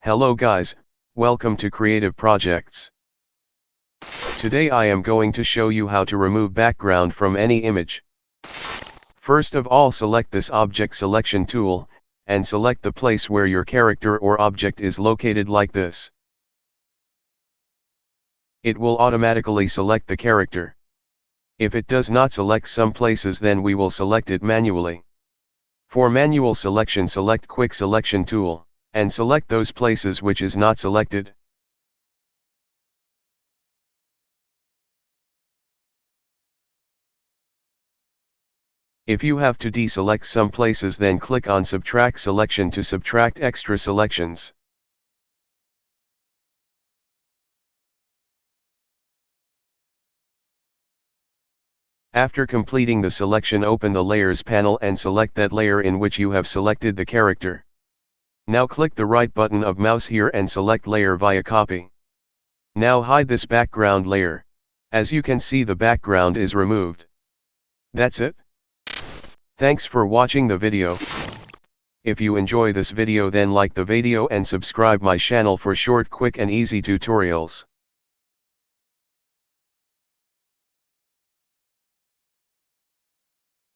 Hello guys, welcome to Creative Projects. Today I am going to show you how to remove background from any image. First of all, select this object selection tool, and select the place where your character or object is located like this. It will automatically select the character. If it does not select some places, then we will select it manually. For manual selection, select Quick Selection tool, and select those places which is not selected. If you have to deselect some places, then click on Subtract Selection to subtract extra selections. After completing the selection, open the Layers panel and select that layer in which you have selected the character. Now click the right button of mouse here and select Layer via Copy. Now hide this background layer. As you can see, the background is removed. That's it. Thanks for watching the video. If you enjoy this video, then like the video and subscribe my channel for short, quick and easy tutorials.